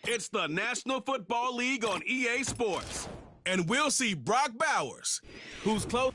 It's the National Football League on EA Sports. And we'll see Brock Bowers, who's close.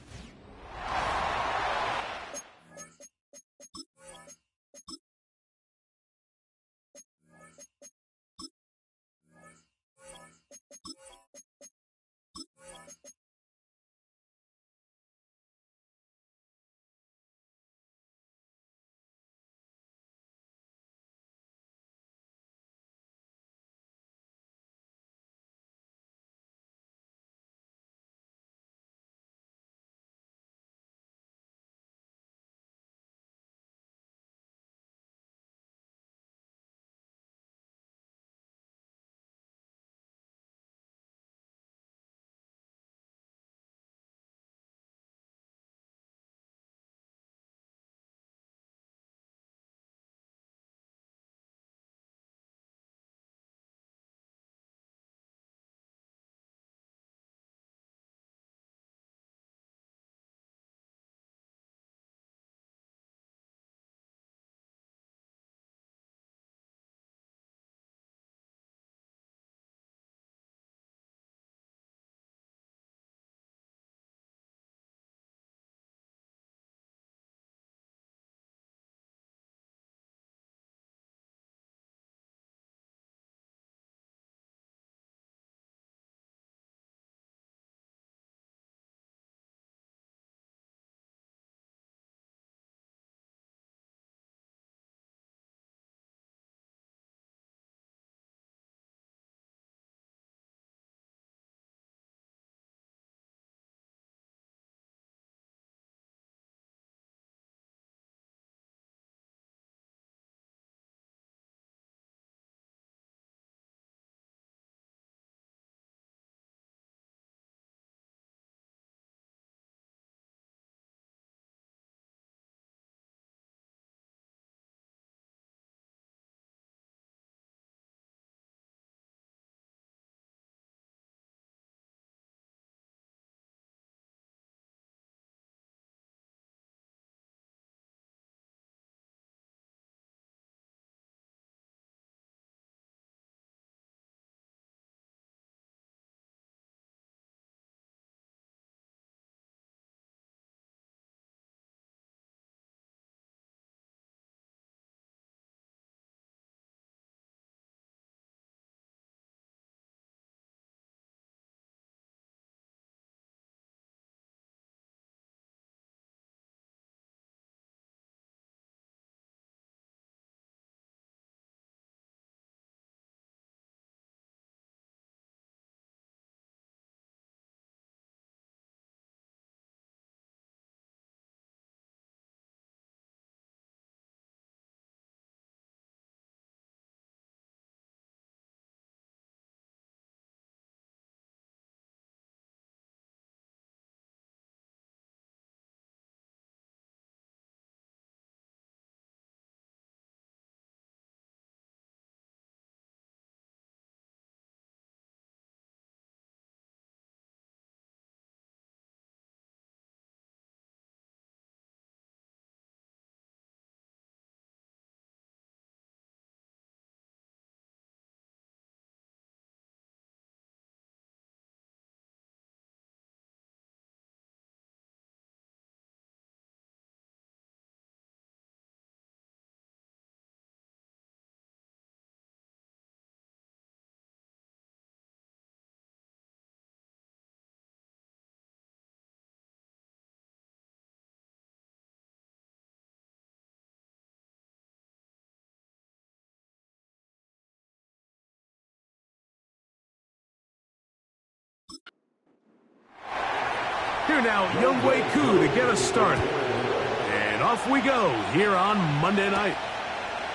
Here now, Younghoe Koo to get us started. And off we go here on Monday night.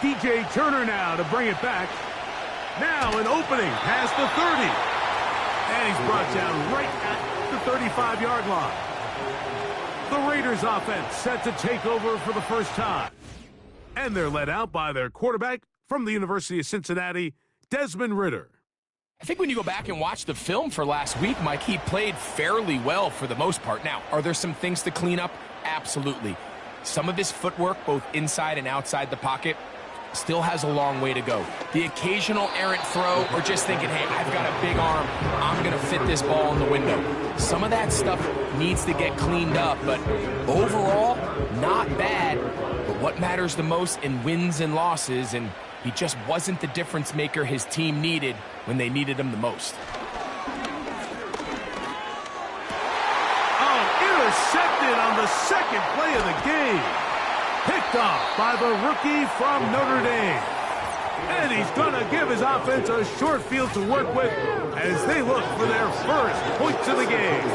DJ Turner now to bring it back. Now an opening past the 30. And he's brought down right at the 35-yard line. The Raiders offense set to take over for the first time. And they're led out by their quarterback from the University of Cincinnati, Desmond Ridder. I think when you go back and watch the film for last week, Mike, he played fairly well for the most part. Now, are there some things to clean up? Absolutely. Some of his footwork, both inside and outside the pocket, still has a long way to go. The occasional errant throw or just thinking, hey, I've got a big arm, I'm going to fit this ball in the window. Some of that stuff needs to get cleaned up, but overall, not bad. But what matters the most in wins and losses, and he just wasn't the difference maker his team needed when they needed him the most. Intercepted on the second play of the game. Picked off by the rookie from Notre Dame. And he's going to give his offense a short field to work with as they look for their first points of the game.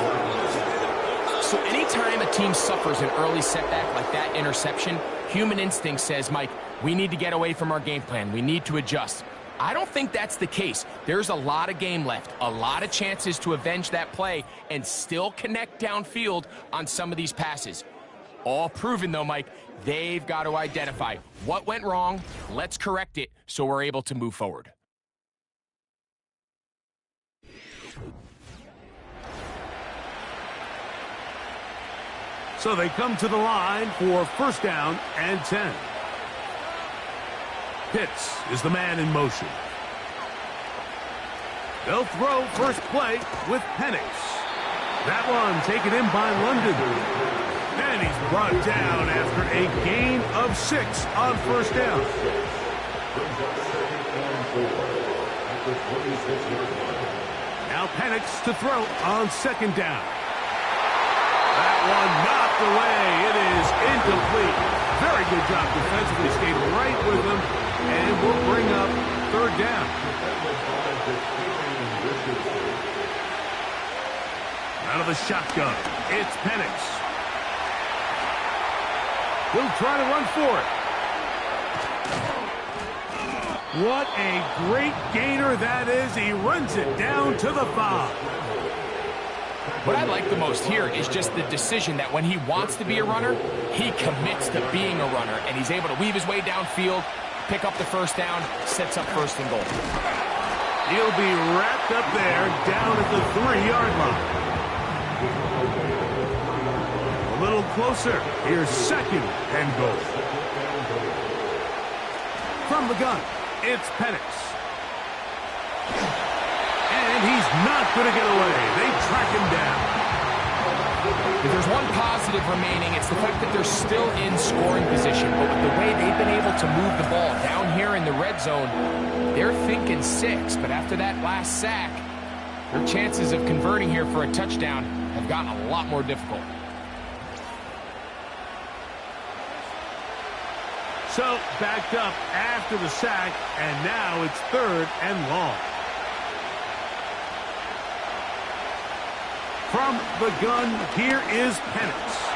So anytime a team suffers an early setback like that interception, human instinct says, Mike, we need to get away from our game plan. We need to adjust. I don't think that's the case. There's a lot of game left, a lot of chances to avenge that play and still connect downfield on some of these passes. All proven, though, Mike, they've got to identify what went wrong, let's correct it so we're able to move forward. So they come to the line for first down and 10. Pitts is the man in motion. They'll throw first play with Penix. That one taken in by London. And he's brought down after a gain of 6 on first down. Now Penix to throw on second down. That one knocked away. It is incomplete. Very good job defensively. Stayed right with him. And we'll bring up third down. Out of the shotgun, it's Penix. He'll try to run for it. What a great gainer that is. He runs it down to the 5. What I like the most here is just the decision that when he wants to be a runner, he commits to being a runner, and he's able to weave his way downfield, pick up the first down, sets up first and goal. He'll be wrapped up there down at the 3-yard line. A little closer. Here's second and goal. From the gun, it's Penix. And he's not going to get away. They track him down. If there's one positive remaining, it's the fact that they're still in scoring position. But with the way they've been able to move the ball down here in the red zone, they're thinking 6. But after that last sack, their chances of converting here for a touchdown have gotten a lot more difficult. So backed up after the sack, and now it's third and long. From the gun, here is Penix.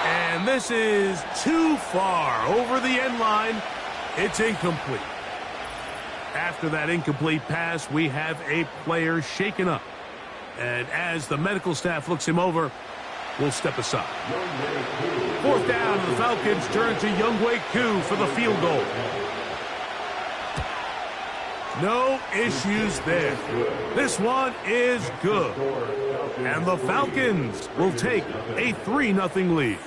And this is too far over the end line. It's incomplete. After that incomplete pass, we have a player shaken up. And as the medical staff looks him over, we'll step aside. Fourth down, the Falcons turn to Younghoe Koo for the field goal. No issues there. This one is good. And the Falcons will take a 3-0 lead.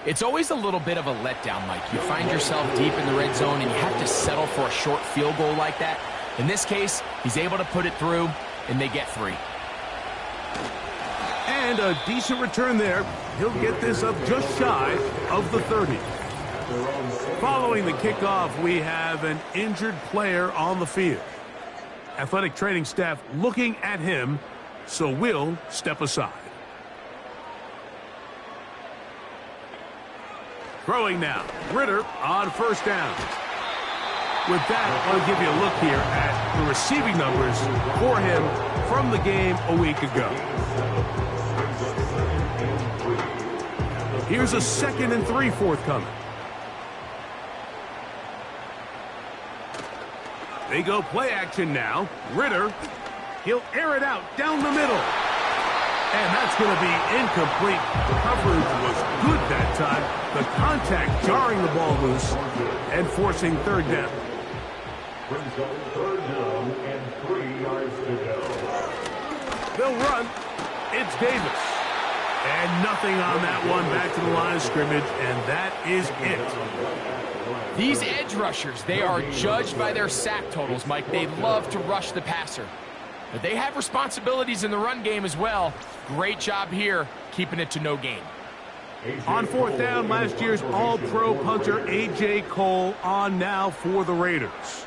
It's always a little bit of a letdown, Mike. You find yourself deep in the red zone and you have to settle for a short field goal like that. In this case, he's able to put it through, and they get 3. And a decent return there. He'll get this up just shy of the 30. Following the kickoff, we have an injured player on the field. Athletic training staff looking at him, so we'll step aside. Throwing now, Ritter on first down. With that, I want to give you a look here at the receiving numbers for him from the game a week ago. Here's a 2nd and 3 forthcoming. They go play action now. Ritter, he'll air it out down the middle. And that's going to be incomplete. The coverage was good that time. The contact jarring the ball loose and forcing third down. Brings up third down and 3 yards to go. They'll run. It's Davis. And nothing on that one, back to the line of scrimmage, and that is it. These edge rushers, they are judged by their sack totals, Mike. They love to rush the passer. But they have responsibilities in the run game as well. Great job here, keeping it to no gain. On fourth down, last year's All-Pro punter A.J. Cole on now for the Raiders.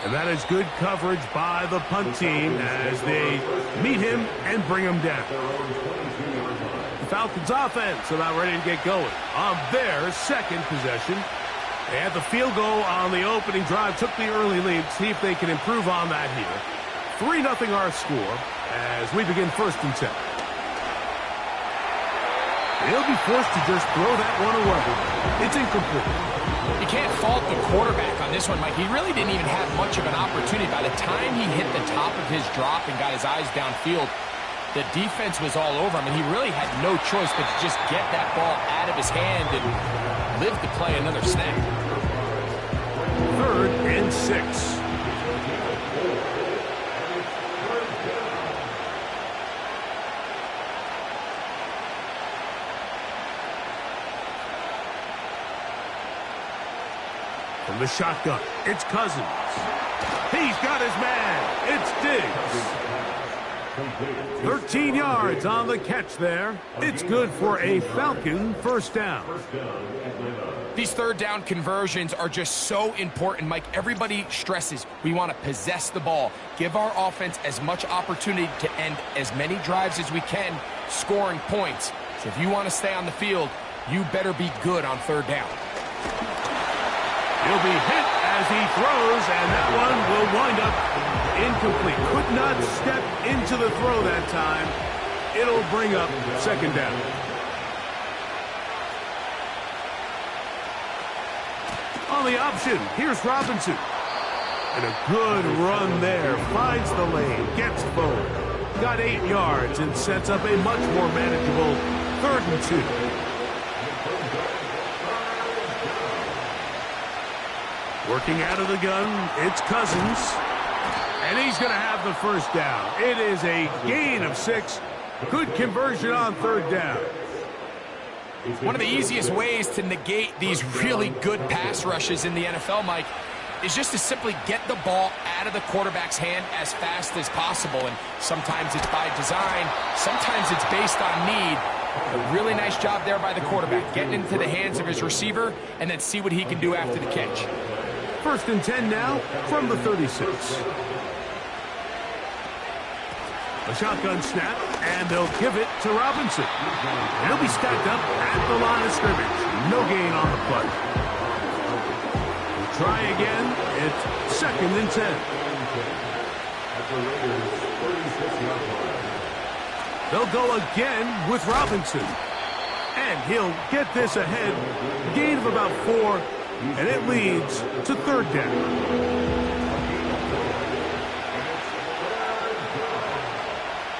And that is good coverage by the punt team as they meet him and bring him down. The Falcons offense about ready to get going on their second possession. They had the field goal on the opening drive, took the early lead. See if they can improve on that here. 3-0 our score as we begin 1st and 10. They'll be forced to just throw that one away. It's incomplete. You can't fault the quarterback on this one, Mike. He really didn't even have much of an opportunity. By the time he hit the top of his drop and got his eyes downfield, the defense was all over him, and he really had no choice but to just get that ball out of his hand and live to play another snap. 3rd and 6. From the shotgun, it's Cousins. He's got his man. It's Diggs. 13 yards on the catch there. It's good for a Falcon 1st down. These 3rd down conversions are just so important, Mike. Everybody stresses we want to possess the ball, give our offense as much opportunity to end as many drives as we can, scoring points. So if you want to stay on the field, you better be good on 3rd down. He'll be hit as he throws, and that one will wind up incomplete. Could not step into the throw that time. It'll bring up 2nd down. On the option, here's Robinson. And a good run there. Finds the lane, gets forward. Got 8 yards and sets up a much more manageable 3rd and 2. Working out of the gun, it's Cousins. And he's going to have the 1st down. It is a gain of 6. Good conversion on 3rd down. One of the easiest ways to negate these really good pass rushes in the NFL, Mike, is just to simply get the ball out of the quarterback's hand as fast as possible. And sometimes it's by design, sometimes it's based on need. A really nice job there by the quarterback, getting into the hands of his receiver and then see what he can do after the catch. 1st and 10 now from the 36. A shotgun snap, and they'll give it to Robinson. He'll be stacked up at the line of scrimmage. No gain on the play. We'll try again. It's 2nd and 10. They'll go again with Robinson. And he'll get this ahead. Gain of about 4, and it leads to 3rd down.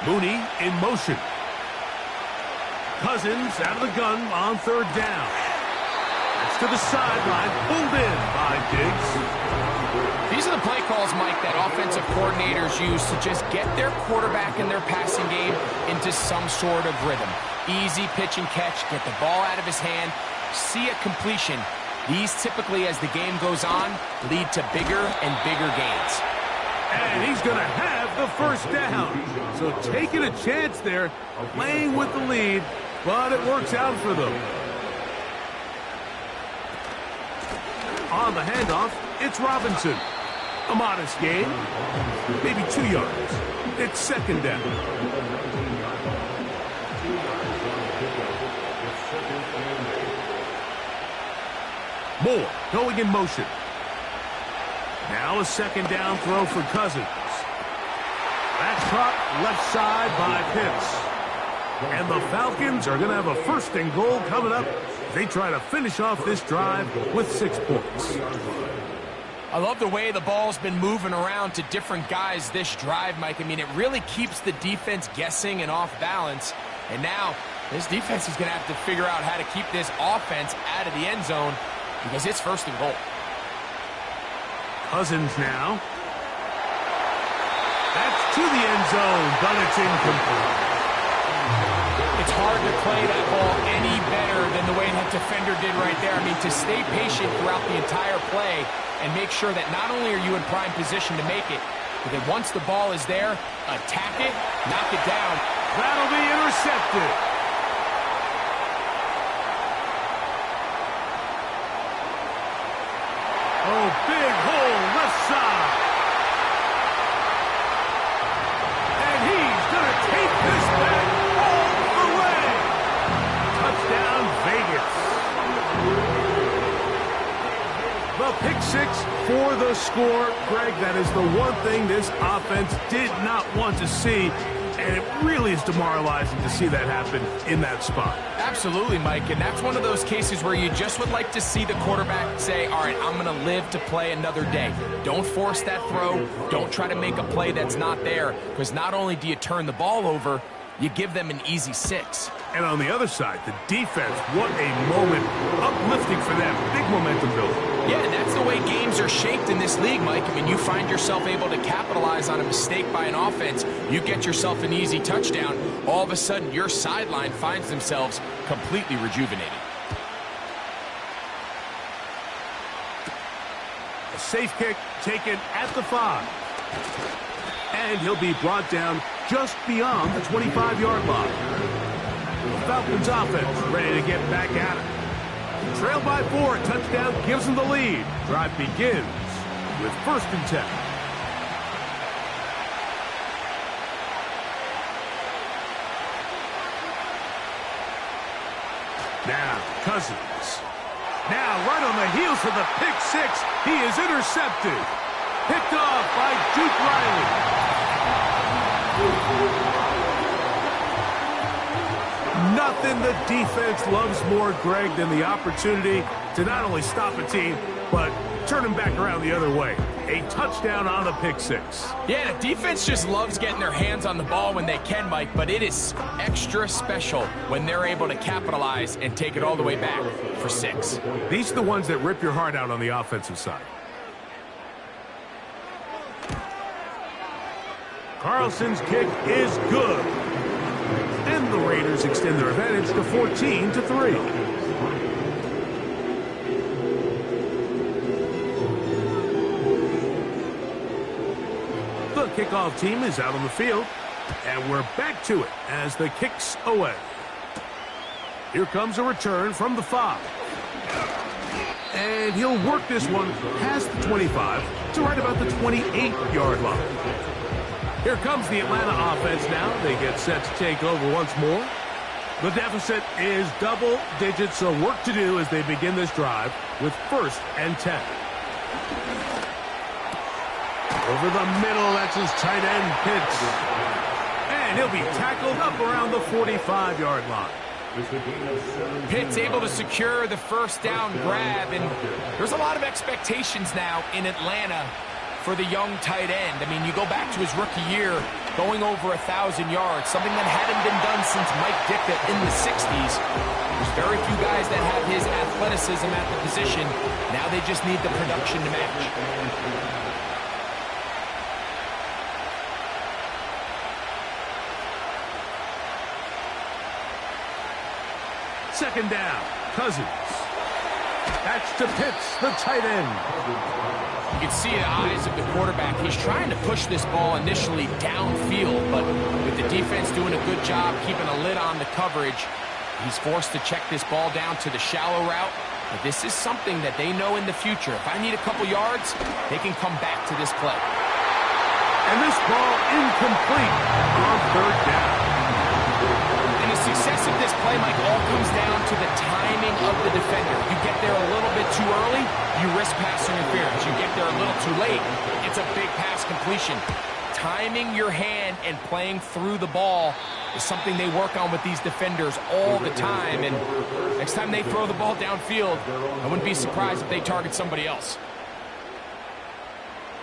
Mooney in motion. Cousins out of the gun on 3rd down. That's to the sideline, pulled in by Diggs. These are the play calls, Mike, that offensive coordinators use to just get their quarterback and their passing game into some sort of rhythm. Easy pitch and catch, get the ball out of his hand, see a completion. These typically, as the game goes on, lead to bigger and bigger gains. And he's going to have the 1st down. So taking a chance there, playing with the lead, but it works out for them. On the handoff, it's Robinson. A modest gain, maybe 2 yards. It's 2nd down. Moore going in motion. Now a 2nd down throw for Cousins. That's caught left side by Pitts. And the Falcons are going to have a 1st and goal coming up. They try to finish off this drive with 6 points. I love the way the ball's been moving around to different guys this drive, Mike. I mean, it really keeps the defense guessing and off balance. And now this defense is going to have to figure out how to keep this offense out of the end zone because it's 1st and goal. Cousins now. That's to the end zone, but it's incomplete. It's hard to play that ball any better than the way that defender did right there. I mean, to stay patient throughout the entire play and make sure that not only are you in prime position to make it, but that once the ball is there, attack it, knock it down. That'll be intercepted. Oh, big hole left side. And he's going to take this back all the way. Touchdown, Vegas. The pick six for the score. Greg, that is the one thing this offense did not want to see. And it really is demoralizing to see that happen in that spot. Absolutely, Mike, and that's one of those cases where you just would like to see the quarterback say, all right, I'm going to live to play another day. Don't force that throw. Don't try to make a play that's not there, because not only do you turn the ball over, you give them an easy 6. And on the other side, the defense, what a moment. Uplifting for them. Big momentum building. Yeah, and that's the way games are shaped in this league, Mike. I mean, you find yourself able to capitalize on a mistake by an offense. You get yourself an easy touchdown. All of a sudden, your sideline finds themselves completely rejuvenated. A safe kick taken at the 5. And he'll be brought down just beyond the 25-yard line. The Falcons offense ready to get back at it. Trailed by 4, touchdown gives them the lead. Drive begins with 1st and 10. Now, Cousins. Now, right on the heels of the pick 6, he is intercepted. Picked off by Duke Riley. Nothing the defense loves more, Greg, than the opportunity to not only stop a team, but turn them back around the other way. A touchdown on the pick 6. Yeah, the defense just loves getting their hands on the ball when they can, Mike, but it is extra special when they're able to capitalize and take it all the way back for 6. These are the ones that rip your heart out on the offensive side. Carlson's kick is good. And the Raiders extend their advantage to 14-3. The kickoff team is out on the field, and we're back to it as the kick's away. Here comes a return from the 5. And he'll work this one past the 25 to right about the 28-yard line. Here comes the Atlanta offense now. They get set to take over once more. The deficit is double digits, so work to do as they begin this drive with 1st and 10. Over the middle, that's his tight end, Pitts. And he'll be tackled up around the 45-yard line. Pitt's able to secure the 1st down grab, and there's a lot of expectations now in Atlanta for the young tight end. I mean, you go back to his rookie year, going over 1,000 yards, something that hadn't been done since Mike Ditka in the 60s. There's very few guys that have his athleticism at the position. Now they just need the production to match. 2nd down, Cousins. That's to Pitts, the tight end. You can see the eyes of the quarterback. He's trying to push this ball initially downfield, but with the defense doing a good job keeping a lid on the coverage, he's forced to check this ball down to the shallow route. But this is something that they know in the future. If I need a couple yards, they can come back to this play. And this ball incomplete on 3rd down. And the success of this play, Mike, all comes down to the timing of the defender. You get there a little bit too early, you risk pass interference. You get there a little too late, it's a big pass completion. Timing your hand and playing through the ball is something they work on with these defenders all the time. And next time they throw the ball downfield, I wouldn't be surprised if they target somebody else.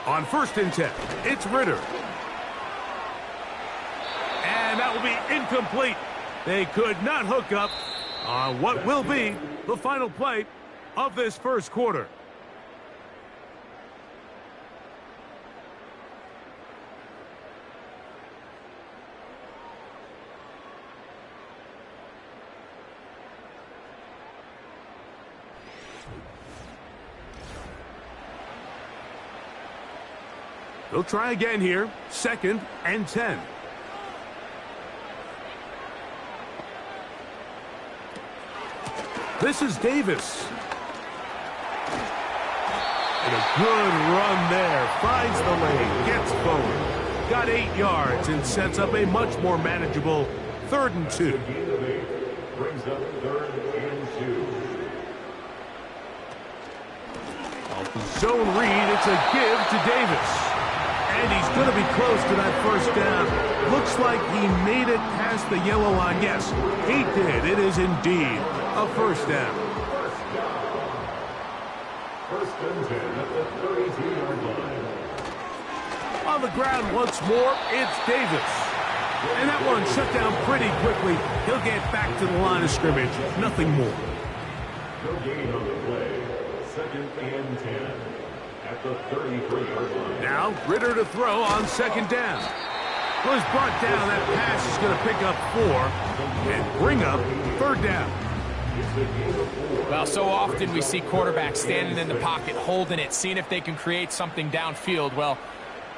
On 1st and 10, it's Ritter. And that will be incomplete. They could not hook up on what will be the final play of this 1st quarter. They'll try again here. 2nd and 10. This is Davis. And a good run there. Finds the lane. Gets forward. Got 8 yards and sets up a much more manageable 3rd and 2. Brings up 3rd and 2. Off the zone read, it's a give to Davis. And he's going to be close to that 1st down. Looks like he made it past the yellow line. Yes, he did. It is indeed a 1st down. 1st and 10 at the 32-yard line. On the ground once more, it's Davis. And that one shut down pretty quickly. He'll get back to the line of scrimmage. Nothing more. No gain on the play. 2nd and 10 at the 33-yard line. Now, Ritter to throw on 2nd down. Was brought down. That pass is going to pick up 4 and bring up 3rd down. Well, so often we see quarterbacks standing in the pocket, holding it, seeing if they can create something downfield. Well,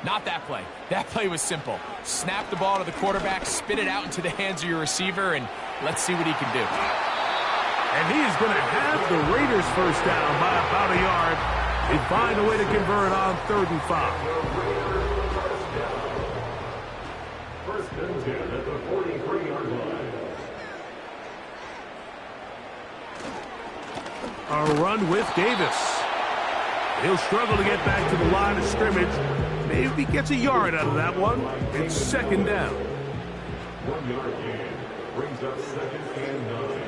not that play. That play was simple. Snap the ball to the quarterback, spit it out into the hands of your receiver, and let's see what he can do. And he is going to have the Raiders 1st down by about a yard. They find a way to convert on 3rd and 5. 1st and 10 at the 43-yard line. A run with Davis. He'll struggle to get back to the line of scrimmage. Maybe gets a yard out of that one. It's 2nd down. 1-yard gain brings up 2nd and 9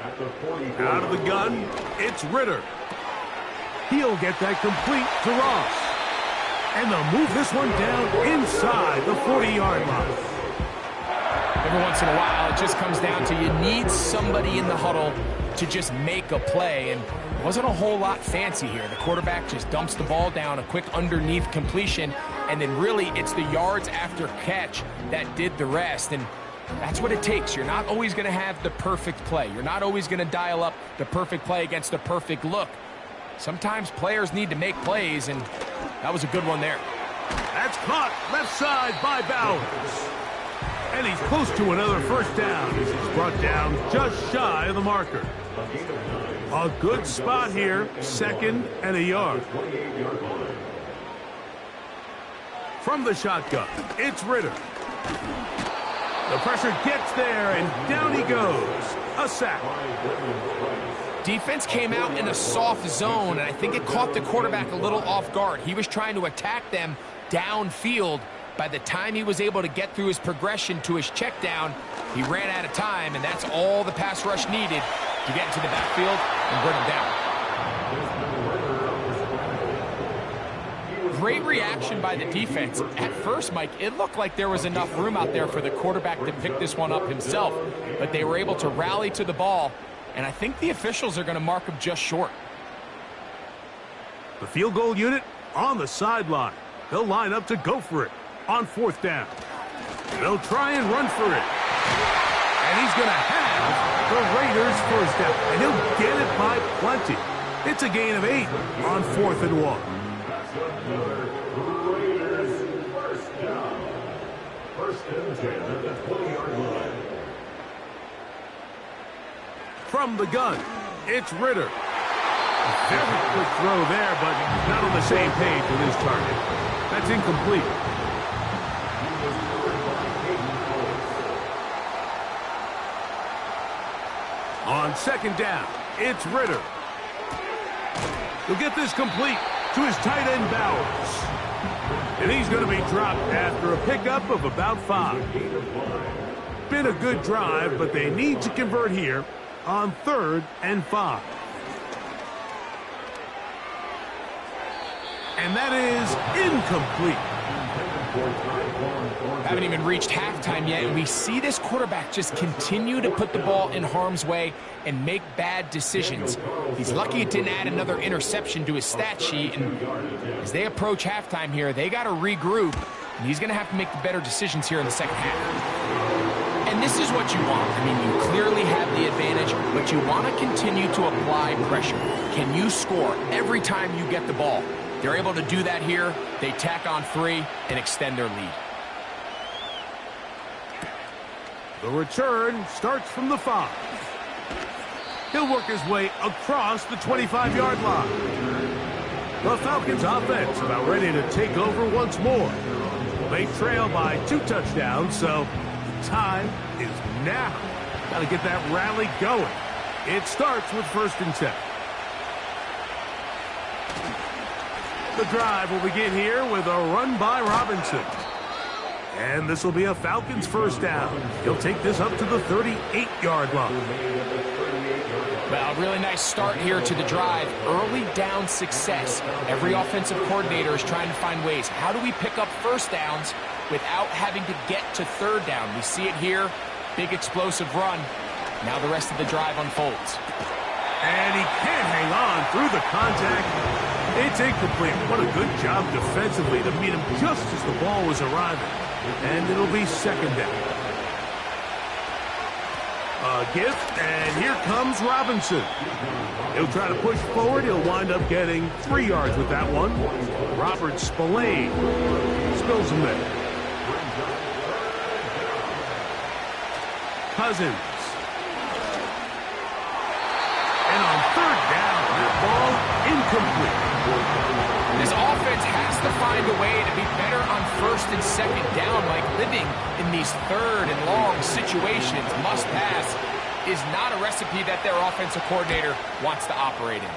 at the 44. Out of the gun, it's Ritter. He'll get that complete to Ross. And they'll move this one down inside the 40-yard line. Every once in a while, it just comes down to you need somebody in the huddle to just make a play, and it wasn't a whole lot fancy here. The quarterback just dumps the ball down, a quick underneath completion, and then really it's the yards after catch that did the rest, and that's what it takes. You're not always going to have the perfect play. You're not always going to dial up the perfect play against the perfect look. Sometimes players need to make plays, and that was a good one there. That's caught left side by Bowers. And he's close to another 1st down as he's brought down just shy of the marker. A good spot here, 2nd and a yard. From the shotgun, it's Ritter. The pressure gets there, and down he goes. A sack. Defense came out in a soft zone, and I think it caught the quarterback a little off guard. He was trying to attack them downfield. By the time he was able to get through his progression to his check down, he ran out of time, and that's all the pass rush needed to get into the backfield and bring him down. Great reaction by the defense. At first, Mike, it looked like there was enough room out there for the quarterback to pick this one up himself, but they were able to rally to the ball, and I think the officials are going to mark him just short. The field goal unit on the sideline. They'll line up to go for it on 4th down. They'll try and run for it. And he's going to have the Raiders 1st down. And he'll get it by plenty. It's a gain of 8 on 4th and 1. Raiders 1st down. 1st and 10 at the 20-yard line. From the gun, it's Ritter. A very quick throw there, but not on the same page with his target. That's incomplete. On 2nd down, it's Ritter. He'll get this complete to his tight end Bowers. And he's going to be dropped after a pickup of about 5. Been a good drive, but they need to convert here on 3rd and 5. And that is incomplete. Haven't even reached halftime yet, and we see this quarterback just continue to put the ball in harm's way and make bad decisions. He's lucky it didn't add another interception to his stat sheet, and as they approach halftime here, they got to regroup, and he's going to have to make the better decisions here in the 2nd half. And this is what you want. I mean, you clearly have the advantage, but you want to continue to apply pressure. Can you score every time you get the ball? They're able to do that here. They tack on 3 and extend their lead. The return starts from the 5. He'll work his way across the 25-yard line. The Falcons offense about ready to take over once more. They trail by 2 touchdowns, so the time is now. Got to get that rally going. It starts with 1st and 10. The drive will begin here with a run by Robinson. And this will be a Falcons 1st down. He'll take this up to the 38-yard line. Well, really nice start here to the drive. Early down success. Every offensive coordinator is trying to find ways. How do we pick up 1st downs without having to get to 3rd down? We see it here. Big explosive run. Now the rest of the drive unfolds. And he can't hang on through the contact. It's incomplete. What a good job defensively to meet him just as the ball was arriving. And it'll be 2nd down. A gift, and here comes Robinson. He'll try to push forward. He'll wind up getting 3 yards with that one. Robert Spillane spills him there. Cousins. And on 3rd down, that ball incomplete. This offense has to find a way to be better on 1st and 2nd down. Like living in these 3rd and long situations, must pass, is not a recipe that their offensive coordinator wants to operate in.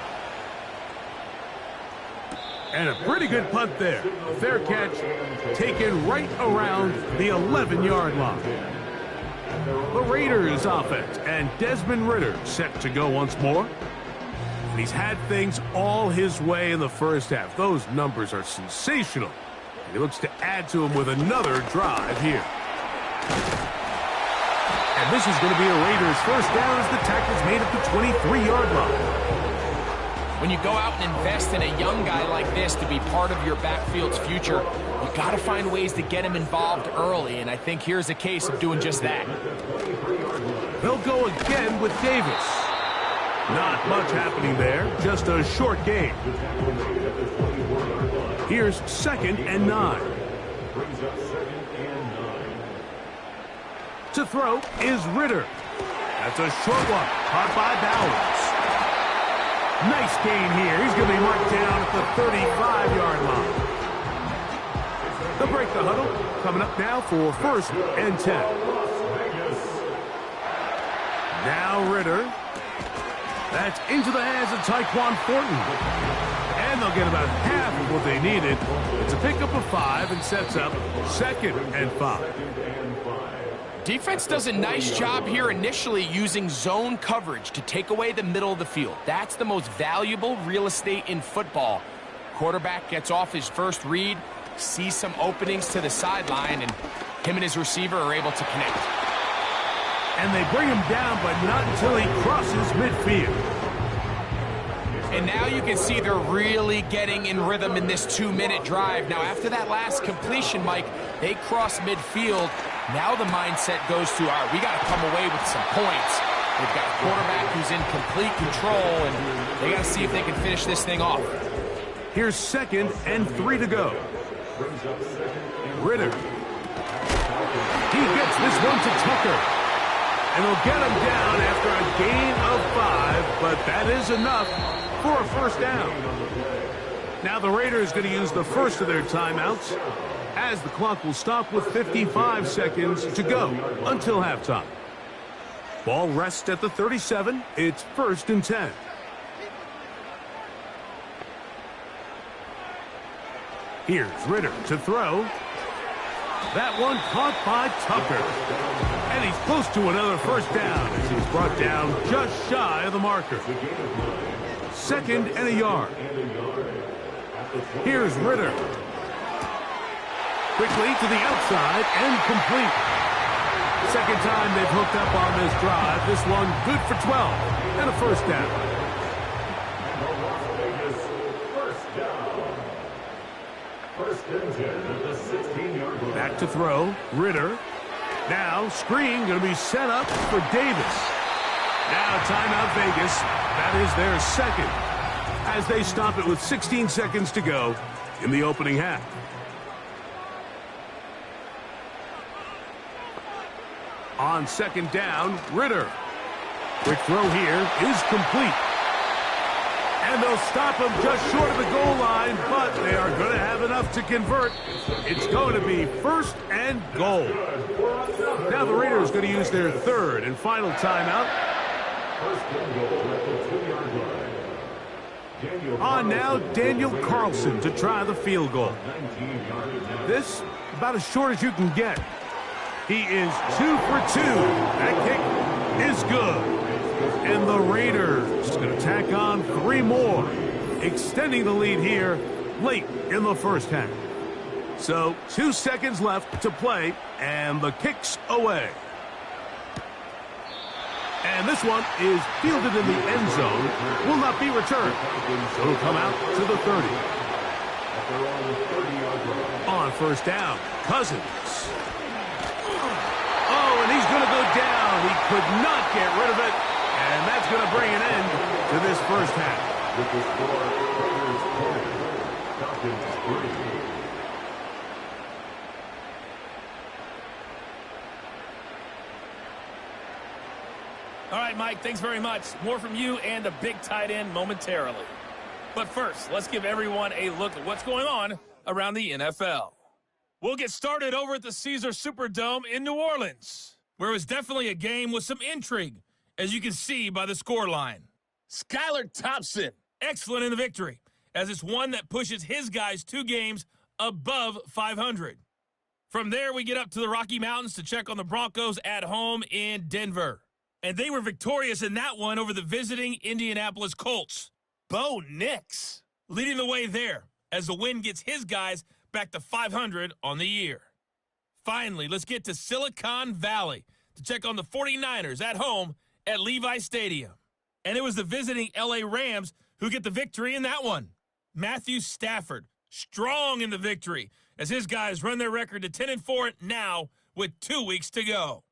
And a pretty good punt there. A fair catch taken right around the 11-yard line. The Raiders offense and Desmond Ridder set to go once more. And he's had things all his way in the 1st half. Those numbers are sensational. And he looks to add to them with another drive here. And this is going to be a Raiders 1st down as the tackle's made at the 23-yard line. When you go out and invest in a young guy like this to be part of your backfield's future, you got to find ways to get him involved early, and I think here's a case of doing just that. They'll go again with Davis. Not much happening there, just a short game. Here's 2nd and 9. To throw is Ridder. That's a short one, caught by Bowers. Nice gain here. He's going to be marked down at the 35-yard line. They'll break the huddle. Coming up now for 1st and 10. Now Ridder. That's into the hands of Tyquan Thornton. And they'll get about half of what they needed. It's a pickup of 5 and sets up 2nd and 5. Defense does a nice job here initially using zone coverage to take away the middle of the field. That's the most valuable real estate in football. Quarterback gets off his first read, sees some openings to the sideline, and him and his receiver are able to connect. And they bring him down, but not until he crosses midfield. And now you can see they're really getting in rhythm in this 2-minute drive. Now, after that last completion, Mike, they cross midfield. Now the mindset goes to, all right, we got to come away with some points. They've got a quarterback who's in complete control, and they got to see if they can finish this thing off. Here's 2nd and 3 to go. Ridder. He gets this one to Tucker. And they'll get him down after a gain of 5, but that is enough for a 1st down. Now the Raiders going to use the first of their timeouts as the clock will stop with 55 seconds to go until halftime. Ball rests at the 37. It's 1st and 10. Here's Ridder to throw. That one caught by Tucker. And he's close to another 1st down as he's brought down just shy of the marker. 2nd and a yard. Here's Ridder. Quickly to the outside and complete. 2nd time they've hooked up on this drive. This one good for 12 and a 1st down. Back to throw. Ridder. Now, screen going to be set up for Davis. Now, timeout Vegas. That is their 2nd. as they stop it with 16 seconds to go in the opening half. On second down, Ritter. Quick throw here is complete. And they'll stop him just short of the goal line, but they are going to have enough to convert. It's going to be first and goal. Now the Raiders are going to use their third and final timeout. On now, Daniel Carlson to try the field goal. This, about as short as you can get. He is 2 for 2. That kick is good. And the Raiders going to tack on 3 more, extending the lead here late in the first half. So 2 seconds left to play, and the kick's away. And this one is fielded in the end zone, will not be returned. So it'll come out to the 30. On first down, Cousins. Oh, and he's going to go down. He could not get rid of it. And that's going to bring an end to this first half. With the score, Raiders 10, Falcons 3. All right, Mike, thanks very much. More from you and a big tight end momentarily. But first, let's give everyone a look at what's going on around the NFL. We'll get started over at the Caesars Superdome in New Orleans, where it was definitely a game with some intrigue, as you can see by the scoreline. Skylar Thompson, excellent in the victory, as it's one that pushes his guys 2 games above 500. From there, we get up to the Rocky Mountains to check on the Broncos at home in Denver. And they were victorious in that one over the visiting Indianapolis Colts. Bo Nix leading the way there as the win gets his guys back to 500 on the year. Finally, let's get to Silicon Valley to check on the 49ers at home at Levi Stadium. And it was the visiting LA Rams who get the victory in that one. Matthew Stafford, strong in the victory as his guys run their record to 10-4 now with 2 weeks to go.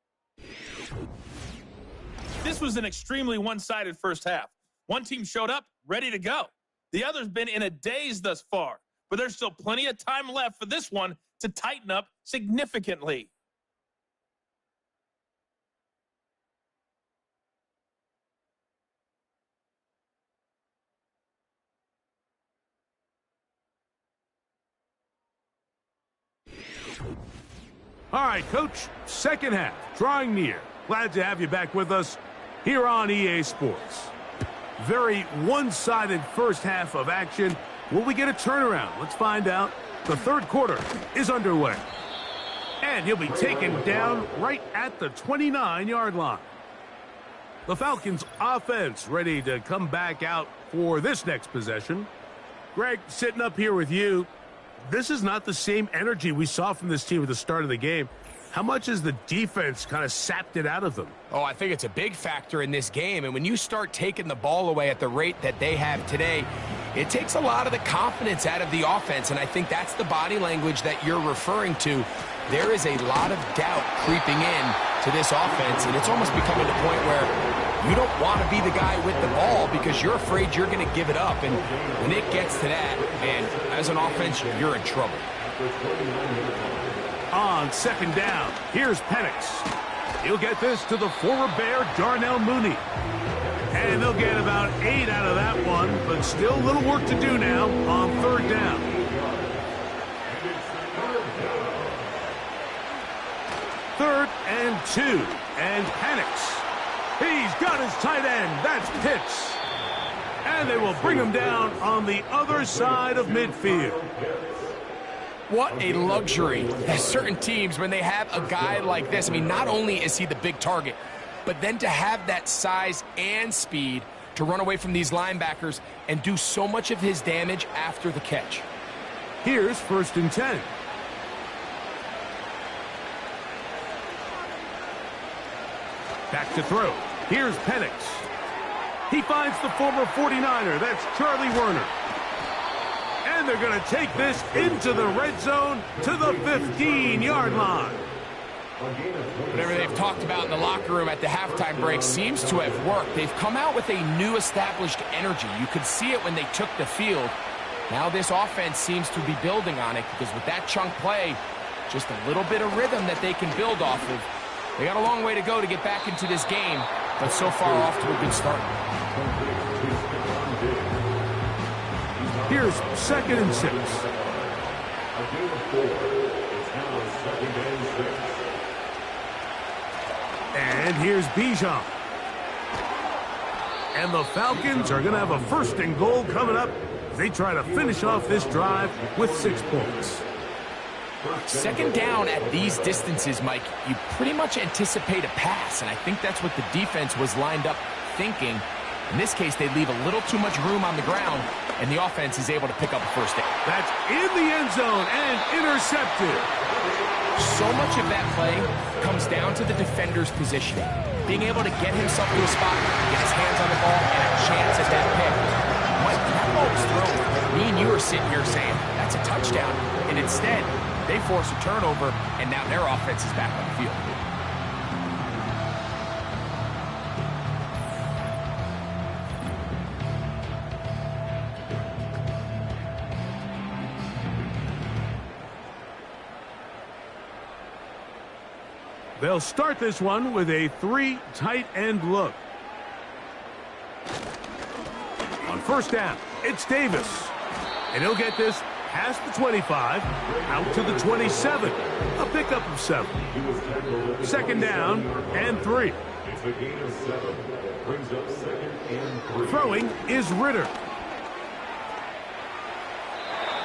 This was an extremely one-sided first half. One team showed up, ready to go. The other's been in a daze thus far, but there's still plenty of time left for this one to tighten up significantly. All right, Coach, second half, drawing near. Glad to have you back with us here on EA Sports. Very one-sided first half of action. Will we get a turnaround? Let's find out. The third quarter is underway. And he'll be taken down right at the 29-yard line. The Falcons offense ready to come back out for this next possession. Greg, sitting up here with you. This is not the same energy we saw from this team at the start of the game. How much has the defense kind of sapped it out of them? Oh, I think it's a big factor in this game. And when you start taking the ball away at the rate that they have today, it takes a lot of the confidence out of the offense. And I think that's the body language that you're referring to. There is a lot of doubt creeping in to this offense. And it's almost becoming to the point where you don't want to be the guy with the ball because you're afraid you're going to give it up. And when it gets to that, man, as an offense, you're in trouble. On second down, here's Penix. He'll get this to the former Bear, Darnell Mooney. And they'll get about 8 out of that one, but still a little work to do now on third down. Third and 2, and Penix. He's got his tight end, that's Pitts. And they will bring him down on the other side of midfield. What a luxury that certain teams, when they have a guy like this, I mean, not only is he the big target, but then to have that size and speed to run away from these linebackers and do so much of his damage after the catch. Here's first and 10. Back to throw. Here's Penix. He finds the former 49er. That's Charlie Werner. And they're going to take this into the red zone to the 15-yard line. Whatever they've talked about in the locker room at the halftime break seems to have worked. They've come out with a new established energy. You could see it when they took the field. Now this offense seems to be building on it because with that chunk play, just a little bit of rhythm that they can build off of. They got a long way to go to get back into this game, but so far off to a good start. Here's 2nd and 6. And here's Bijan. And the Falcons are going to have a 1st and goal coming up as they try to finish off this drive with 6 points. 2nd down at these distances, Mike, you pretty much anticipate a pass, and I think that's what the defense was lined up thinking. In this case, they leave a little too much room on the ground, and the offense is able to pick up a 1st down. That's in the end zone and intercepted. So much of that play comes down to the defender's positioning. Being able to get himself to a spot, get his hands on the ball, and a chance at that pick. Mike, that ball was thrown. Me and you are sitting here saying, that's a touchdown. And instead, they force a turnover, and now their offense is back on the field. They'll start this one with a 3 tight end look. On 1st down, it's Davis. And he'll get this past the 25, out to the 27. A pickup of 7. 2nd down and 3. It's a gain of 7. Brings up 2nd and 3. Throwing is Ritter.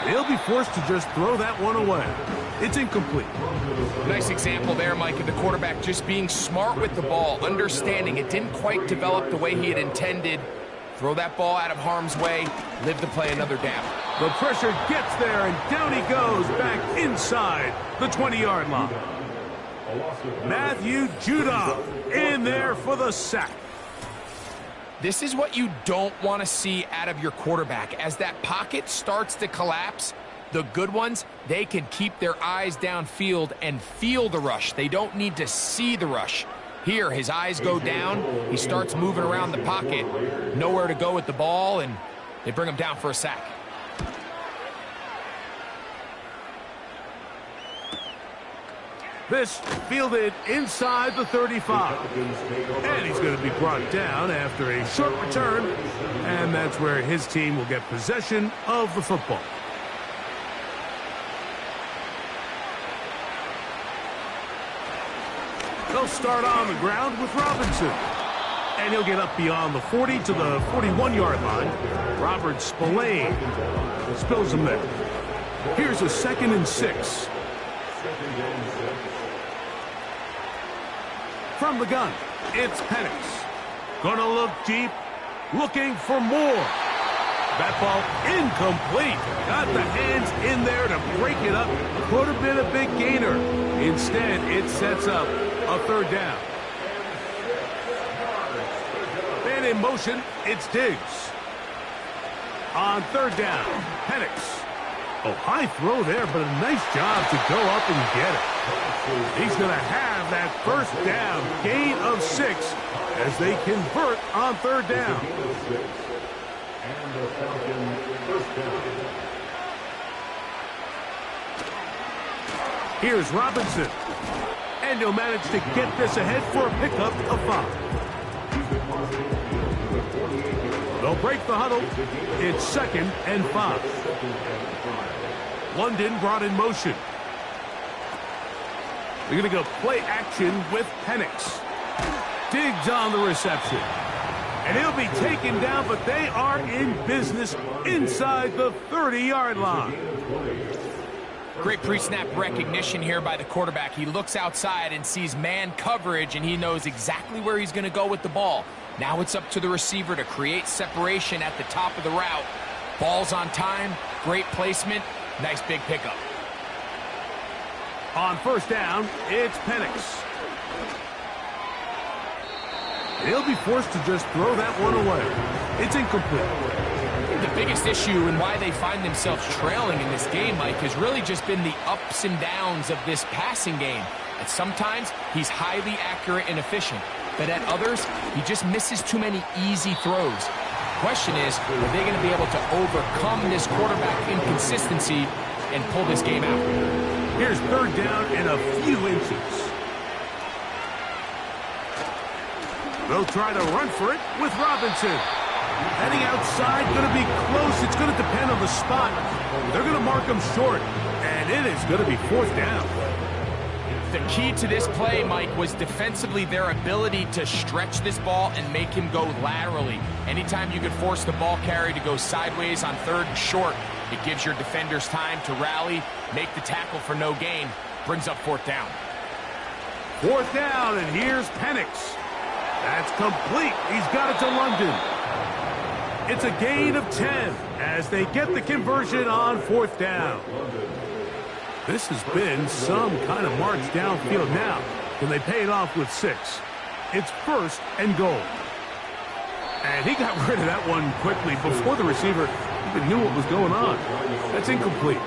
He'll be forced to just throw that one away. It's incomplete. Nice example there, Mike, of the quarterback just being smart with the ball, understanding it didn't quite develop the way he had intended. Throw that ball out of harm's way, live to play another down. The pressure gets there, and down he goes back inside the 20-yard line. Matthew Judon in there for the sack. This is what you don't want to see out of your quarterback. As that pocket starts to collapse, the good ones, they can keep their eyes downfield and feel the rush. They don't need to see the rush. Here, his eyes go down. He starts moving around the pocket. Nowhere to go with the ball, and they bring him down for a sack. This fielded inside the 35. And he's going to be brought down after a short return. And that's where his team will get possession of the football. They'll start on the ground with Robinson. And he'll get up beyond the 40 to the 41-yard line. Robert Spillane spills him there. Here's a 2nd and 6. From the gun, it's Penix. Gonna look deep, looking for more. That ball incomplete. Got the hands in there to break it up. Could have been a big gainer. Instead, it sets up a 3rd down. And in motion, it's Diggs. On 3rd down, Penix. Oh, high throw there, but a nice job to go up and get it. He's going to have that 1st down, gain of 6, as they convert on 3rd down. And the Falcons 1st down. Here's Robinson. And he'll manage to get this ahead for a pickup of 5. They'll break the huddle. It's 2nd and 5. London brought in motion. They're going to go play action with Penix. Diggs on the reception. And he'll be taken down, but they are in business inside the 30-yard line. Great pre-snap recognition here by the quarterback. He looks outside and sees man coverage, and he knows exactly where he's going to go with the ball. Now it's up to the receiver to create separation at the top of the route. Ball's on time, great placement, nice big pickup. On 1st down, it's Penix. He'll be forced to just throw that one away. It's incomplete. The biggest issue and why they find themselves trailing in this game, Mike, has really just been the ups and downs of this passing game. At sometimes, he's highly accurate and efficient, but at others, he just misses too many easy throws. Question is, are they going to be able to overcome this quarterback inconsistency and pull this game out? Here's third down in a few inches. They'll try to run for it with Robinson. Heading outside, going to be close. It's going to depend on the spot. They're going to mark him short, and it is going to be fourth down. The key to this play, Mike, was defensively their ability to stretch this ball and make him go laterally. Anytime you could force the ball carrier to go sideways on third and short, it gives your defenders time to rally, make the tackle for no gain, brings up fourth down. Fourth down, and here's Penix. That's complete. He's got it to London. It's a gain of 10 as they get the conversion on fourth down. This has been some kind of march downfield now. Can they pay it off with 6? It's first and goal. And he got rid of that one quickly before the receiver even knew what was going on. That's incomplete.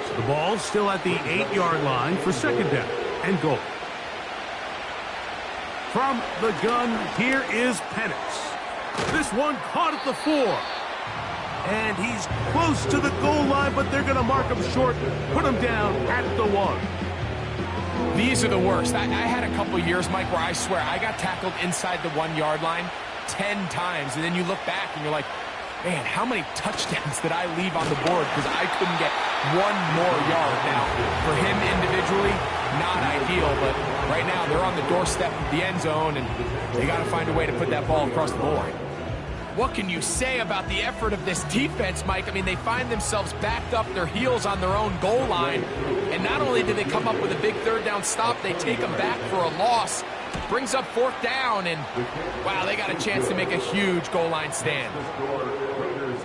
So the ball's still at the 8-yard line for second down and goal. From the gun, here is Penix. This one caught at the 4. And he's close to the goal line, but they're going to mark him short, put him down at the 1. These are the worst. I had a couple years, Mike, where I swear I got tackled inside the 1-yard line 10 times, and then you look back and you're like, man, how many touchdowns did I leave on the board because I couldn't get one more yard? Now, for him individually, not ideal, but right now they're on the doorstep of the end zone, and they got to find a way to put that ball across the goal line. What can you say about the effort of this defense, Mike? I mean, they find themselves backed up their heels on their own goal line, and not only do they come up with a big third down stop, they take them back for a loss. Brings up fourth down, and wow, they got a chance to make a huge goal line stand.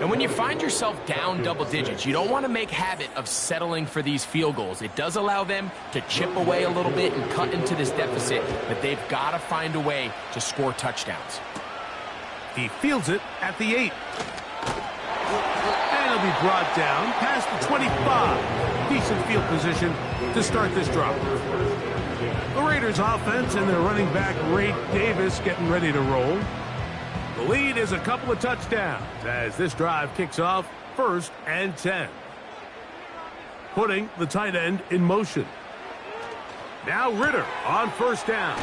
And when you find yourself down double digits, you don't want to make habit of settling for these field goals. It does allow them to chip away a little bit and cut into this deficit, but they've got to find a way to score touchdowns. He fields it at the 8. And he'll be brought down past the 25. Decent field position to start this drive. The Raiders offense and their running back Ray Davis getting ready to roll. The lead is a couple of touchdowns as this drive kicks off first and 10. Putting the tight end in motion. Now Ritter on first down.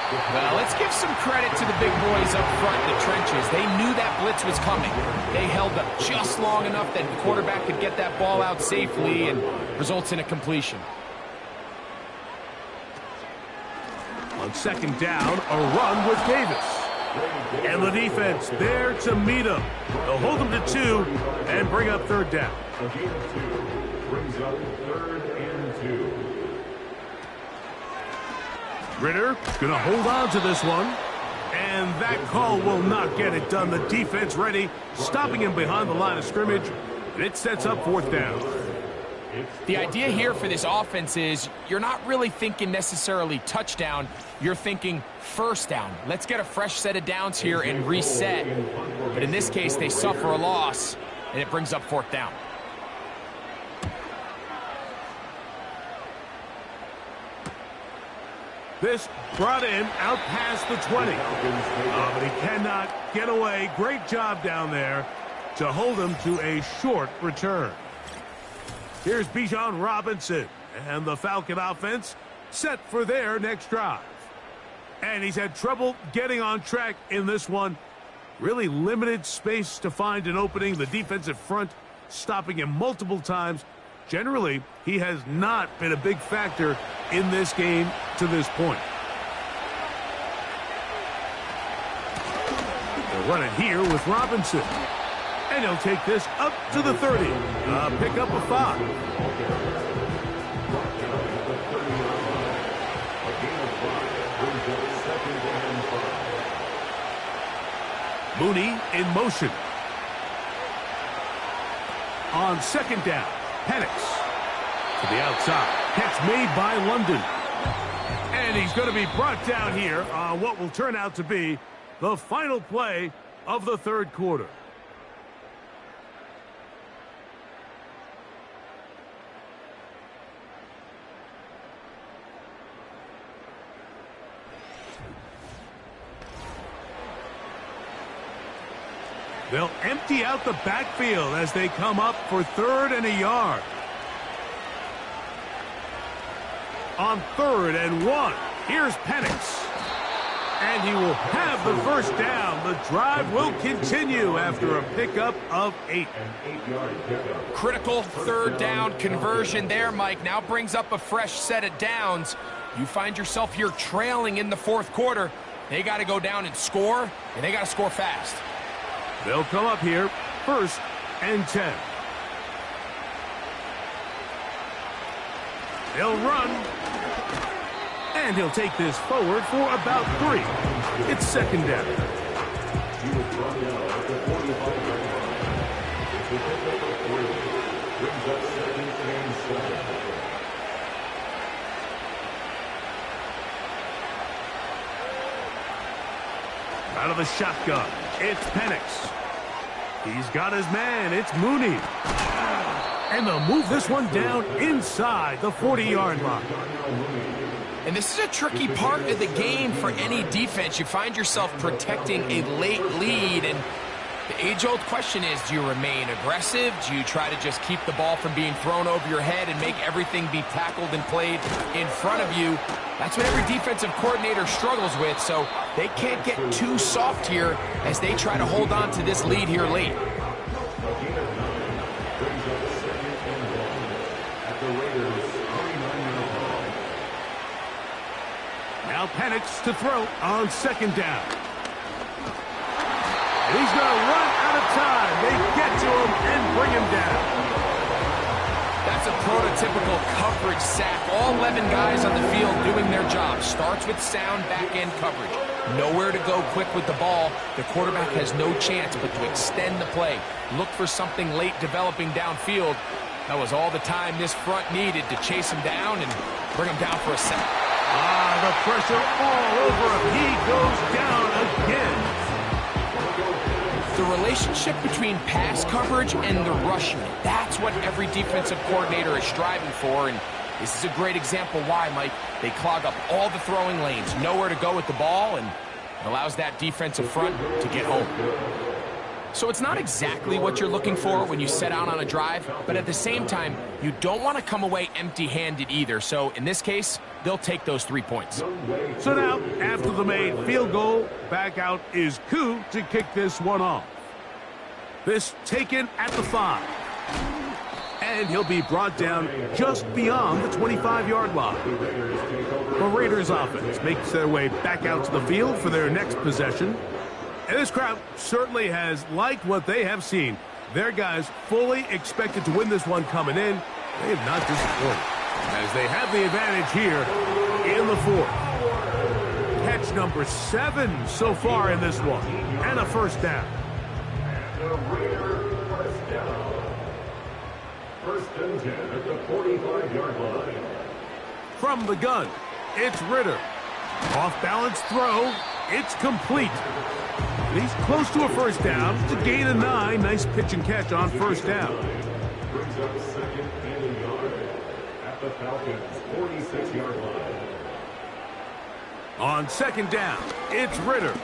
Well, let's give some credit to the big boys up front in the trenches. They knew that blitz was coming. They held up just long enough that the quarterback could get that ball out safely and results in a completion. On second down, a run with Davis. And the defense there to meet him. They'll hold him to 2 and bring up third down. A gain of 2 brings up third and 2. Ritter going to hold on to this one. And that call will not get it done. The defense ready, stopping him behind the line of scrimmage. And it sets up fourth down. The idea here for this offense is you're not really thinking necessarily touchdown. You're thinking first down. Let's get a fresh set of downs here and reset. But in this case, they suffer a loss, and it brings up fourth down. This brought in out past the 20. But he cannot get away. Great job down there to hold him to a short return. Here's Bijan Robinson, and the Falcon offense set for their next drive. And he's had trouble getting on track in this one. Really limited space to find an opening. The defensive front stopping him multiple times. Generally, he has not been a big factor in this game to this point. They're running here with Robinson. And he'll take this up to the 30. Pick up a 5. Mooney in motion. On second down, Penix to the outside. Catch made by London. And he's going to be brought down here on what will turn out to be the final play of the third quarter. They'll empty out the backfield as they come up for 3rd and a yard. On 3rd and 1, here's Penix. And he will have the first down. The drive will continue after a pickup of 8. Critical 3rd down conversion there, Mike. Now brings up a fresh set of downs. You find yourself here trailing in the 4th quarter. They got to go down and score, and they got to score fast. They'll come up here, 1st and 10. They'll run. And he'll take this forward for about 3. It's 2nd down. He was brought down at the 45-yard line. It's a pickup of 3. Brings up 2nd and 7. Out of the shotgun, it's Penix. He's got his man, it's Mooney. And they'll move this one down inside the 40-yard line. And this is a tricky part of the game for any defense. You find yourself protecting a late lead, and the age-old question is, do you remain aggressive? Do you try to just keep the ball from being thrown over your head and make everything be tackled and played in front of you? That's what every defensive coordinator struggles with, so they can't get too soft here as they try to hold on to this lead here late. Now Penix to throw on 2nd down. And he's going to run out of time. They get to him and bring him down. That's a prototypical coverage sack. All 11 guys on the field doing their job. Starts with sound back-end coverage. Nowhere to go quick with the ball. The quarterback has no chance but to extend the play. Look for something late developing downfield. That was all the time this front needed to chase him down and bring him down for a sack. The pressure all over him. He goes down again. The relationship between pass coverage and the rush unit, that's what every defensive coordinator is striving for, and this is a great example why, Mike. They clog up all the throwing lanes, nowhere to go with the ball, and allows that defensive front to get home. So it's not exactly what you're looking for when you set out on a drive, but at the same time, you don't want to come away empty-handed either. So in this case, they'll take those 3 points. So now, after the made field goal, back out is Koo to kick this one off. This taken at the 5. And he'll be brought down just beyond the 25-yard line. The Raiders offense makes their way back out to the field for their next possession. And this crowd certainly has liked what they have seen. Their guys fully expected to win this one coming in. They have not disappointed, as they have the advantage here in the 4th. Catch number 7 so far in this one, and a first down. And the Raiders first down. 1st and 10 at the 45-yard line. From the gun, it's Ritter. Off-balance throw, it's complete. He's close to a first down. It's a gain of 9. Nice pitch and catch on first down. Brings up 2nd and a yard at the Falcons' 46-yard line. On 2nd down, it's Ritter.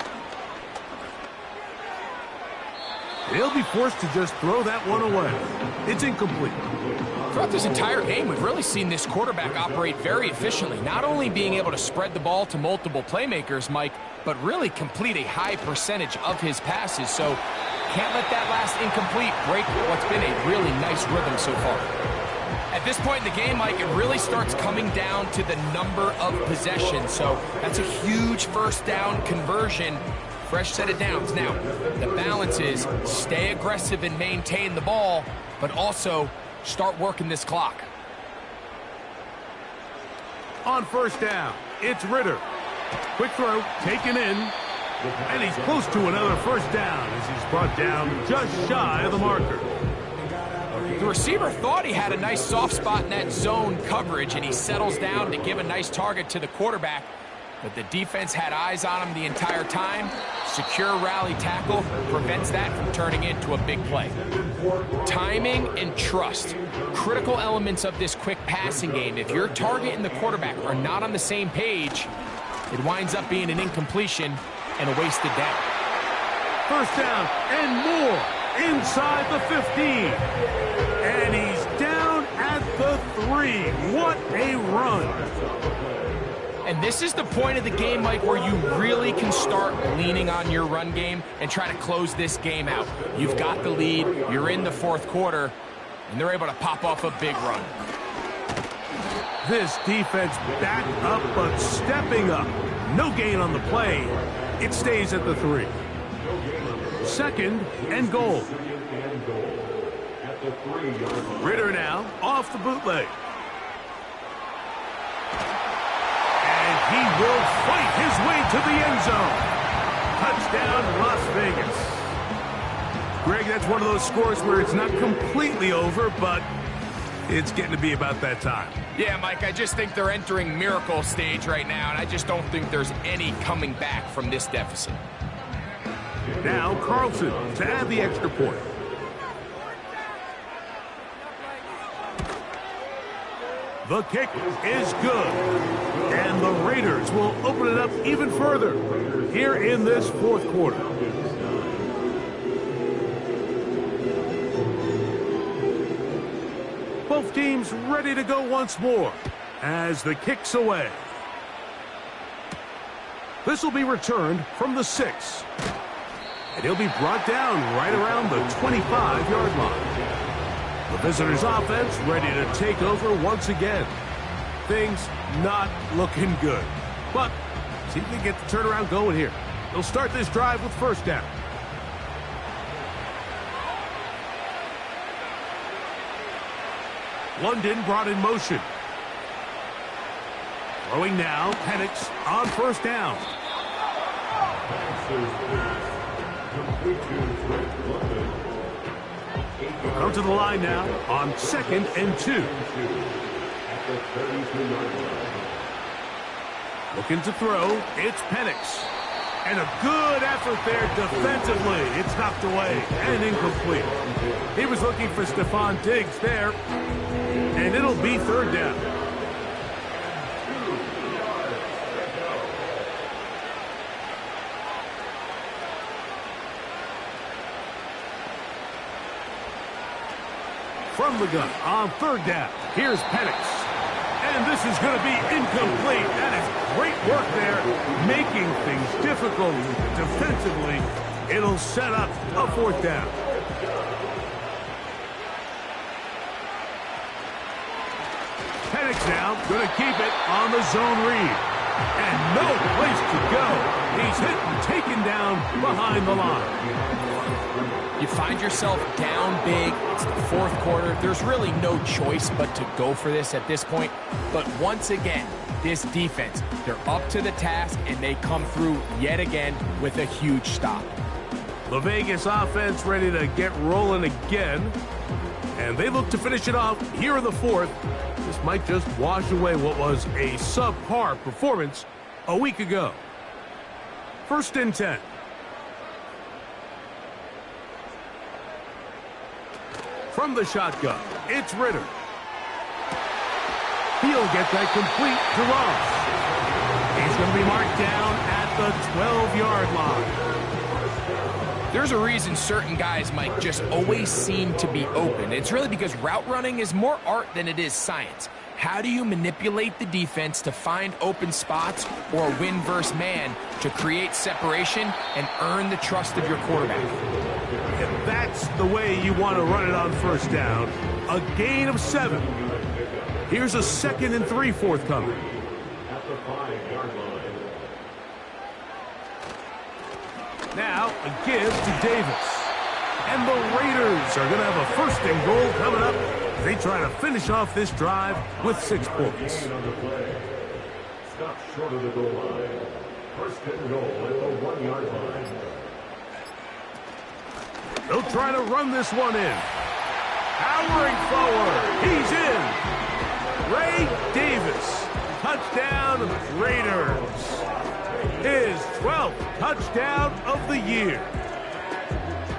He'll be forced to just throw that one away. It's incomplete. Throughout this entire game, we've really seen this quarterback operate very efficiently, not only being able to spread the ball to multiple playmakers, Mike, but really complete a high percentage of his passes. So can't let that last incomplete break what's been a really nice rhythm so far. At this point in the game, Mike, it really starts coming down to the number of possessions. So that's a huge first down conversion. Fresh set of downs. Now, the balance is stay aggressive and maintain the ball, but also start working this clock. On first down, it's Ritter. Quick throw, taken in, and he's close to another first down as he's brought down just shy of the marker. The receiver thought he had a nice soft spot in that zone coverage, and he settles down to give a nice target to the quarterback. But the defense had eyes on him the entire time. Secure rally tackle prevents that from turning into a big play. Timing and trust, critical elements of this quick passing game. If your target and the quarterback are not on the same page, it winds up being an incompletion and a wasted down. First down and more inside the 15. And he's down at the 3. What a run. And this is the point of the game, Mike, where you really can start leaning on your run game and try to close this game out. You've got the lead, you're in the fourth quarter, and they're able to pop off a big run. This defense back up, but stepping up. No gain on the play. It stays at the 3. Second and goal. Ritter now off the bootleg. And he will fight his way to the end zone. Touchdown, Las Vegas. Greg, that's one of those scores where it's not completely over, but it's getting to be about that time. Yeah, Mike, I just think they're entering miracle stage right now, and I just don't think there's any coming back from this deficit. Now Carlson to add the extra point. The kick is good. And the Raiders will open it up even further here in this fourth quarter. Both teams ready to go once more as the kick's away. This will be returned from the 6. And he'll be brought down right around the 25-yard line. The visitors' offense ready to take over once again. Things not looking good. But see if they get the turnaround going here. They'll start this drive with first down. London brought in motion. Throwing now, Penix on first down. Come to the line now on 2nd and 2. Looking to throw, it's Penix. And a good effort there defensively. It's knocked away and incomplete. He was looking for Stephon Diggs there. And it'll be third down. From the gun on third down. Here's Penix. And this is going to be incomplete. That is great work there, making things difficult defensively. It'll set up a fourth down. Penix now going to keep it on the zone read. And no place to go. He's hit and taken down behind the line. You find yourself down big. It's the fourth quarter. There's really no choice but to go for this at this point. But once again, this defense, they're up to the task, and they come through yet again with a huge stop. The Vegas offense ready to get rolling again. And they look to finish it off here in the fourth. This might just wash away what was a subpar performance a week ago. First and 10. From the shotgun, it's Ritter. He'll get that complete to Ross. He's going to be marked down at the 12-yard line. There's a reason certain guys, Mike, just always seem to be open. It's really because route running is more art than it is science. How do you manipulate the defense to find open spots or win versus man to create separation and earn the trust of your quarterback? And that's the way you want to run it on first down. A gain of 7. Here's a 2nd and 3 forthcoming. At the 5-yard line. Now a give to Davis. And the Raiders are going to have a first and goal coming up. They try to finish off this drive with 6 points. Stop short of the goal line. First and goal at the 1-yard line. They'll try to run this one in. Powering forward. He's in. Ray Davis. Touchdown Raiders. His 12th touchdown of the year.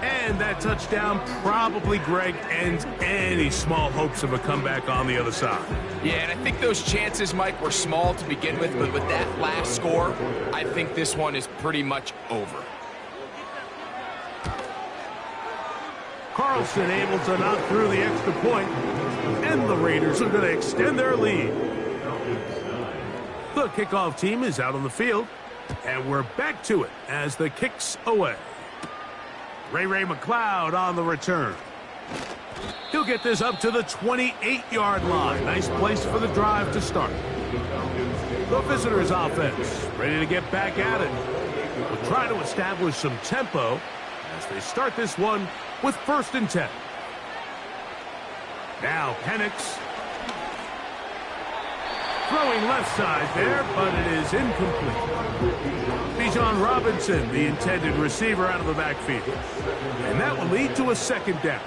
And that touchdown probably, Greg, ends any small hopes of a comeback on the other side. Yeah, and I think those chances, Mike, were small to begin with, but with that last score, I think this one is pretty much over. Carlson able to knock through the extra point, and the Raiders are going to extend their lead. The kickoff team is out on the field, and we're back to it as the kick's away. Ray McLeod on the return. He'll get this up to the 28-yard line. Nice place for the drive to start. The visitors' offense ready to get back at it. We'll try to establish some tempo as they start this one with 1st and 10. Now Penix throwing left side there, but it is incomplete. Bijan Robinson, the intended receiver, out of the backfield. And that will lead to a 2nd down.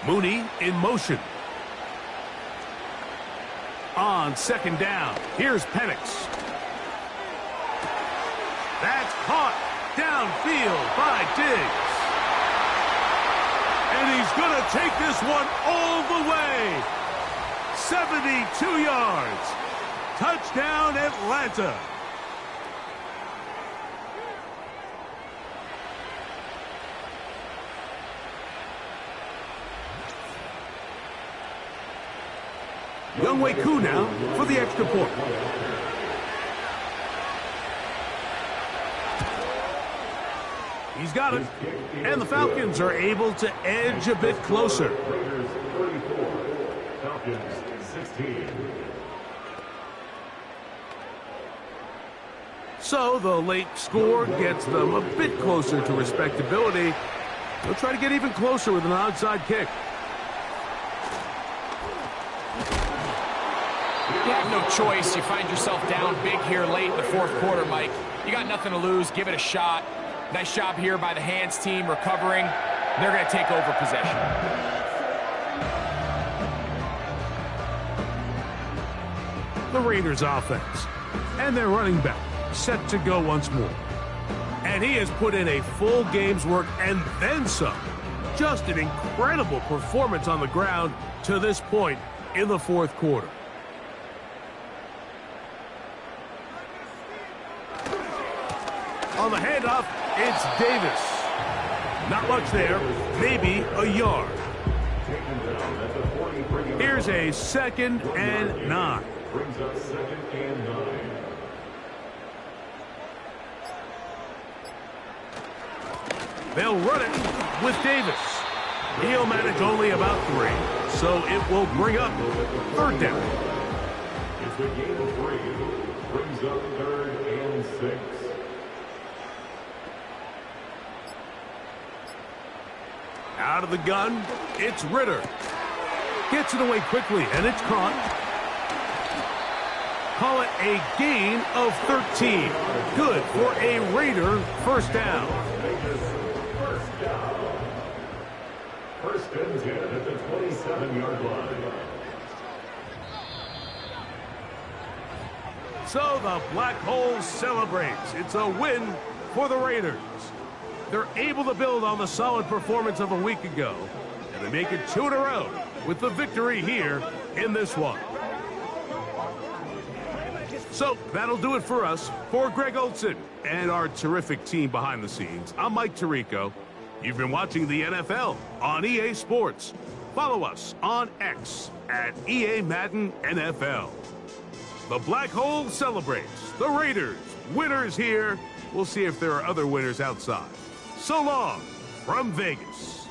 Mooney in motion. On 2nd down, here's Penix. That's caught downfield by Diggs. And he's going to take this one all the way. 72 yards. Touchdown, Atlanta. Younghoe Koo now for the extra point. He's got it. And the Falcons are able to edge a bit closer. Raiders 34, Falcons 16. So the late score gets them a bit closer to respectability. They'll try to get even closer with an onside kick. You have no choice. You find yourself down big here late in the 4th quarter, Mike. You got nothing to lose. Give it a shot. Nice job here by the hands team recovering. They're going to take over possession. The Raiders offense and their running back set to go once more. And he has put in a full game's work and then some. Just an incredible performance on the ground to this point in the 4th quarter. On the handoff, it's Davis. Not much there, maybe a yard. Here's a 2nd and 9. Brings up 2nd and 9. They'll run it with Davis. He'll manage only about 3, so it will bring up 3rd down. It's the game of 3. Brings up 3rd and 6. Out of the gun, it's Ritter. Gets it away quickly, and it's caught. Call it a gain of 13. Good for a Raider 1st down. First down. 1st and 10 at the 27-yard line. So the Black Hole celebrates. It's a win for the Raiders. They're able to build on the solid performance of a week ago, and they make it 2 in a row with the victory here in this one. So that'll do it for us. For Greg Olson and our terrific team behind the scenes, I'm Mike Tirico. You've been watching the NFL on EA Sports. Follow us on X at EA Madden NFL. The Black Hole celebrates. The Raiders, winners here. We'll see if there are other winners outside. So long from Vegas.